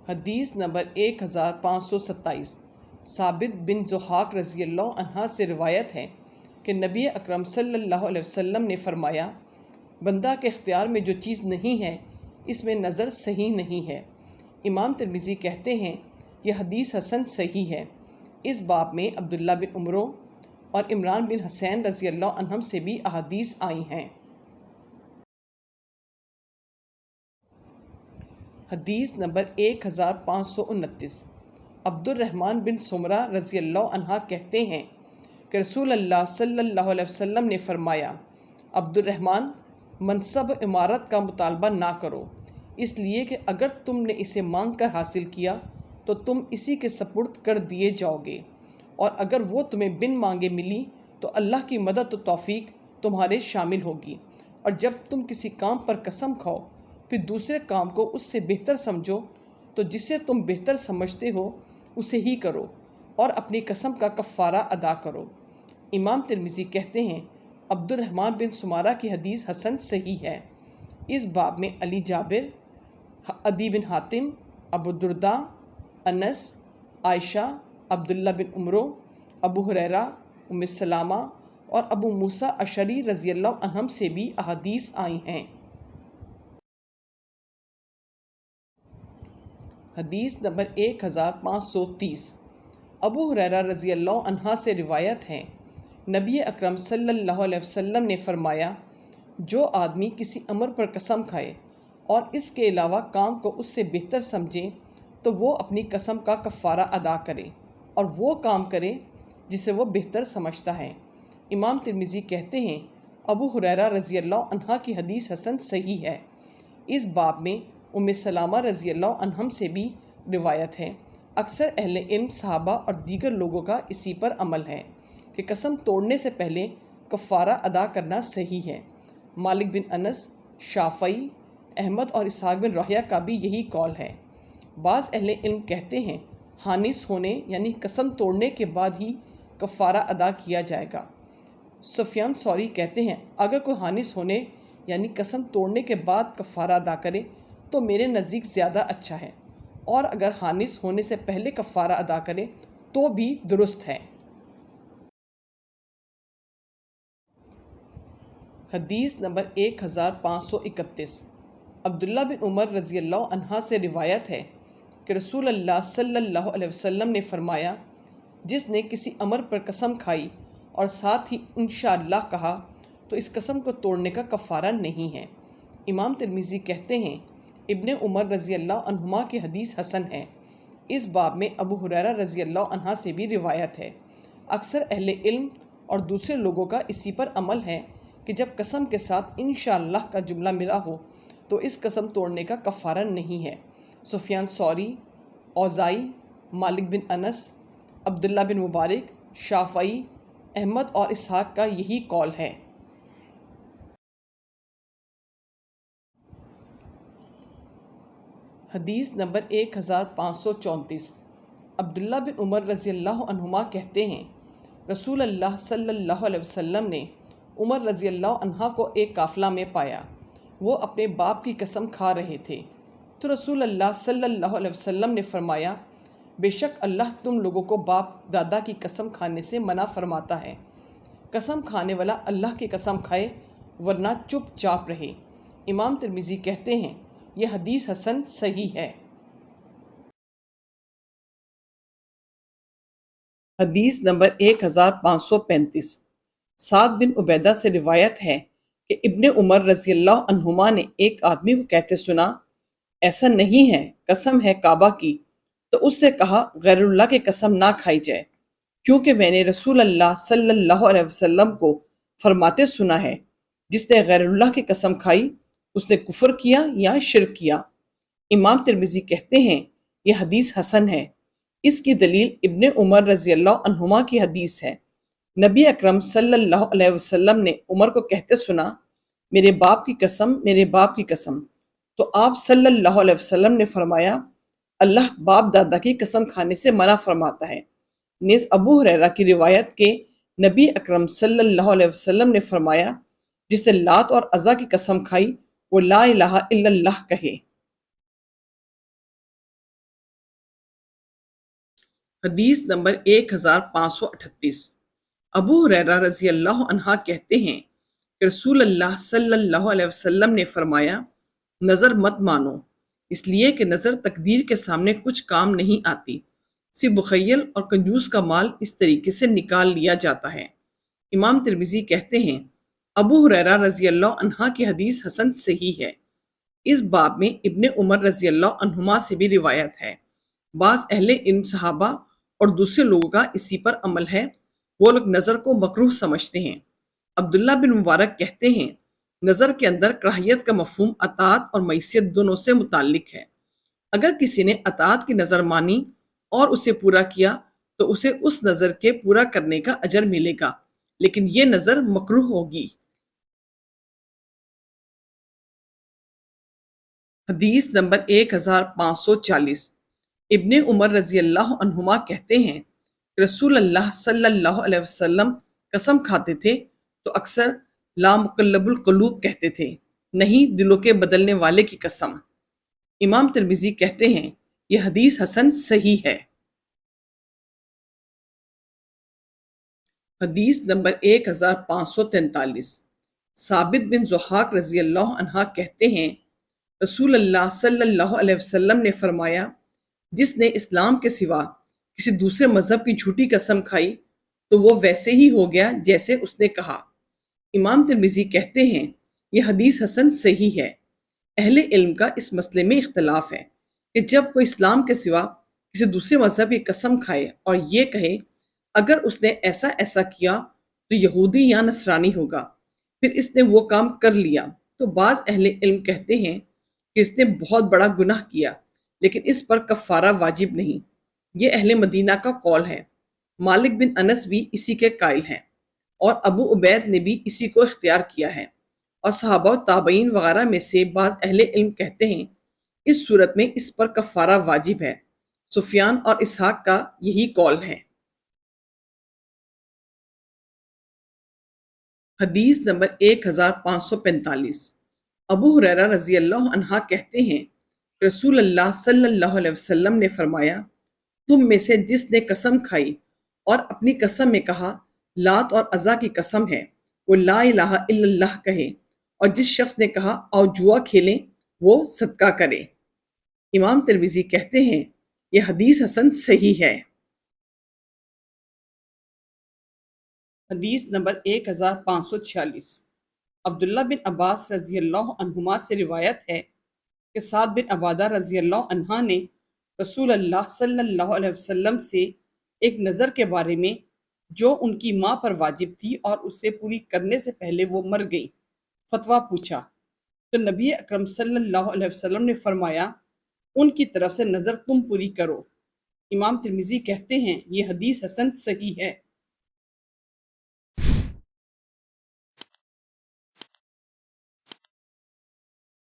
حدیث نمبر 1527 ثابت بن ضحاک رضی اللہ عنہ سے روایت ہے کہ نبی اکرم صلی اللہ علیہ وسلم نے فرمایا، بندہ کے اختیار میں جو چیز نہیں ہے اس میں نظر صحیح نہیں ہے۔ امام ترمذی کہتے ہیں یہ حدیث حسن صحیح ہے۔ اس باب میں عبداللہ بن عمرو اور عمران بن حسین رضی اللہ عنہم سے بھی احادیث آئی ہیں۔ حدیث نمبر 1529 عبد الرحمن بن سمرہ رضی اللہ عنہ کہتے ہیں کہ رسول اللہ صلی اللہ علیہ وسلم نے فرمایا، عبد الرحمن، منصب عمارت کا مطالبہ نہ کرو، اس لیے کہ اگر تم نے اسے مانگ کر حاصل کیا تو تم اسی کے سپرد کر دیے جاؤ گے، اور اگر وہ تمہیں بن مانگے ملی تو اللہ کی مدد و توفیق تمہارے شامل ہوگی۔ اور جب تم کسی کام پر قسم کھاؤ پھر دوسرے کام کو اس سے بہتر سمجھو تو جسے تم بہتر سمجھتے ہو اسے ہی کرو، اور اپنی قسم کا کفارہ ادا کرو۔ امام ترمذی کہتے ہیں عبد الرحمن بن سمارہ کی حدیث حسن صحیح ہے۔ اس باب میں علی جابر، عدی بن حاتم، ابو الدرداء، انس، عائشہ، عبداللہ بن عمرو، ابو ہریرہ، ام سلامہ اور ابو موسیٰ اشعری رضی اللہ عنہم سے بھی احادیث آئی ہیں۔ حدیث نمبر 1530 ابو ہریرہ رضی اللہ عنہ سے روایت ہے، نبی اکرم صلی اللہ علیہ وسلم نے فرمایا، جو آدمی کسی امر پر قسم کھائے اور اس کے علاوہ کام کو اس سے بہتر سمجھے تو وہ اپنی قسم کا کفارہ ادا کرے اور وہ کام کرے جسے وہ بہتر سمجھتا ہے۔ امام ترمذی کہتے ہیں ابو ہریرہ رضی اللہ عنہ کی حدیث حسن صحیح ہے۔ اس باب میں ام سلامہ رضی اللہ عنہم سے بھی روایت ہے۔ اکثر اہل علم، صحابہ اور دیگر لوگوں کا اسی پر عمل ہے کہ قسم توڑنے سے پہلے کفارہ ادا کرنا صحیح ہے۔ مالک بن انس، شافعی، احمد اور اسحاق بن راہویہ کا بھی یہی قول ہے۔ بعض اہل علم کہتے ہیں حانث ہونے یعنی قسم توڑنے کے بعد ہی کفارہ ادا کیا جائے گا۔ سفیان ثوری کہتے ہیں اگر کوئی حانث ہونے یعنی قسم توڑنے کے بعد کفارہ ادا کرے تو میرے نزدیک زیادہ اچھا ہے، اور اگر حانث ہونے سے پہلے کفارہ ادا کرے تو بھی درست ہے۔ حدیث نمبر 1531 عبداللہ بن عمر رضی اللہ عنہ سے روایت ہے کہ رسول اللہ صلی اللہ علیہ وسلم نے فرمایا، جس نے کسی امر پر قسم کھائی اور ساتھ ہی انشاءاللہ کہا تو اس قسم کو توڑنے کا کفارہ نہیں ہے۔ امام ترمذی کہتے ہیں ابن عمر رضی اللہ عنہما کی حدیث حسن ہے۔ اس باب میں ابو ہریرہ رضی اللہ عنہ سے بھی روایت ہے۔ اکثر اہل علم اور دوسرے لوگوں کا اسی پر عمل ہے کہ جب قسم کے ساتھ انشاءاللہ کا جملہ ملا ہو تو اس قسم توڑنے کا کفارہ نہیں ہے۔ سفیان ثوری، اوزائی، مالک بن انس، عبداللہ بن مبارک، شافعی، احمد اور اسحاق کا یہی قول ہے۔ حدیث نمبر 1534 عبداللہ بن عمر رضی اللہ عنہما کہتے ہیں رسول اللہ صلی اللہ علیہ وسلم نے عمر رضی اللہ عنہ کو ایک قافلہ میں پایا۔ وہ اپنے باپ کی قسم کھا رہے تھے تو رسول اللہ صلی اللہ علیہ وسلم نے فرمایا، بے شک اللہ تم لوگوں کو باپ دادا کی قسم کھانے سے منع فرماتا ہے۔ قسم کھانے والا اللہ کی قسم کھائے ورنہ چپ چاپ رہے۔ امام ترمذی کہتے ہیں یہ حدیث حسن صحیح ہے۔ حدیث نمبر 1535 سعد بن عبیدہ سے روایت ہے کہ ابن عمر رضی اللہ عنہما نے ایک آدمی کو کہتے سنا، ایسا نہیں ہے، قسم ہے کعبہ کی، تو اس سے کہا غیر اللہ کی قسم نہ کھائی جائے، کیونکہ میں نے رسول اللہ صلی اللہ علیہ وسلم کو فرماتے سنا ہے، جس نے غیر اللہ کی قسم کھائی اس نے کفر کیا یا شرک کیا۔ امام ترمذی کہتے ہیں یہ حدیث حسن ہے۔ اس کی دلیل ابن عمر رضی اللہ عنہما کی حدیث ہے۔ نبی اکرم صلی اللہ علیہ وسلم نے عمر کو کہتے سنا، میرے باپ کی قسم، میرے باپ کی قسم، تو آپ صلی اللہ علیہ وسلم نے فرمایا، اللہ باپ دادا کی قسم کھانے سے منع فرماتا ہے۔ نیز ابو ہریرہ کی روایت کے نبی اکرم صلی اللہ علیہ وسلم نے فرمایا، جس نے لات اور عزا کی قسم کھائی وہ لا الہ الا اللہ کہے۔ حدیث نمبر 1538۔ ابو ہریرہ رضی اللہ عنہ کہتے ہیں کہ رسول اللہ صلی اللہ علیہ وسلم نے فرمایا، نظر مت مانو، اس لیے کہ نظر تقدیر کے سامنے کچھ کام نہیں آتی، صرف بخیل اور کنجوس کا مال اس طریقے سے نکال لیا جاتا ہے۔ امام ترمذی کہتے ہیں ابو ہریرہ رضی اللہ عنہ کی حدیث حسن صحیح ہے۔ اس باب میں ابن عمر رضی اللہ عنہما سے بھی روایت ہے۔ بعض اہل علم صحابہ اور دوسرے لوگوں کا اسی پر عمل ہے، وہ لوگ نظر کو مکروہ سمجھتے ہیں۔ عبداللہ بن مبارک کہتے ہیں نظر کے اندر کراہیت کا مفہوم اطاعت اور معصیت دونوں سے متعلق ہے۔ اگر کسی نے اطاعت کی نظر مانی اور اسے پورا کیا تو اسے اس نظر کے پورا کرنے کا اجر ملے گا، لیکن یہ نظر مکروہ ہوگی۔ حدیث نمبر 1540۔ ابن عمر رضی اللہ عنہما کہتے ہیں رسول اللہ صلی اللہ علیہ وسلم قسم کھاتے تھے تو اکثر لا مقلب القلوب کہتے تھے، نہیں دلوں کے بدلنے والے کی قسم۔ امام ترمذی کہتے ہیں یہ حدیث حسن صحیح ہے۔ حدیث نمبر 1543۔ ثابت بن ضحاک رضی اللہ عنہ کہتے ہیں رسول اللہ صلی اللہ علیہ وسلم نے فرمایا، جس نے اسلام کے سوا کسی دوسرے مذہب کی جھوٹی قسم کھائی تو وہ ویسے ہی ہو گیا جیسے اس نے کہا۔ امام ترمذی کہتے ہیں یہ حدیث حسن صحیح ہے۔ اہل علم کا اس مسئلے میں اختلاف ہے کہ جب کوئی اسلام کے سوا کسی دوسرے مذہب کی قسم کھائے اور یہ کہے اگر اس نے ایسا ایسا کیا تو یہودی یا نصرانی ہوگا، پھر اس نے وہ کام کر لیا، تو بعض اہل علم کہتے ہیں کہ اس نے بہت بڑا گناہ کیا لیکن اس پر کفارہ واجب نہیں۔ یہ اہل مدینہ کا قول ہے۔ مالک بن انس بھی اسی کے قائل ہیں اور ابو عبید نے بھی اسی کو اختیار کیا ہے، اور صحابہ و تابعین وغیرہ میں سے بعض اہل علم کہتے ہیں اس صورت میں اس پر کفارہ واجب ہے۔ سفیان اور اسحاق کا یہی قول ہے۔ حدیث نمبر 1545۔ ابو ہریرہ رضی اللہ عنہ کہتے ہیں رسول اللہ صلی اللہ علیہ وسلم نے فرمایا، تم میں سے جس نے قسم کھائی اور اپنی قسم میں کہا لات اور عزا کی قسم ہے وہ لا الہ الا اللہ کہے، اور جس شخص نے کہا آؤ جوا کھیلیں وہ صدقہ کرے۔ امام ترمذی کہتے ہیں یہ حدیث حسن صحیح ہے۔ حدیث نمبر 1546۔ عبداللہ بن عباس رضی اللہ عنہما سے روایت ہے کہ سعد بن عبادہ رضی اللہ عنہ نے رسول اللہ صلی اللہ علیہ وسلم سے ایک نظر کے بارے میں جو ان کی ماں پر واجب تھی اور اسے پوری کرنے سے پہلے وہ مر گئی فتویٰ پوچھا، تو نبی اکرم صلی اللہ علیہ وسلم نے فرمایا ان کی طرف سے نظر تم پوری کرو۔ امام ترمذی کہتے ہیں یہ حدیث حسن صحیح ہے۔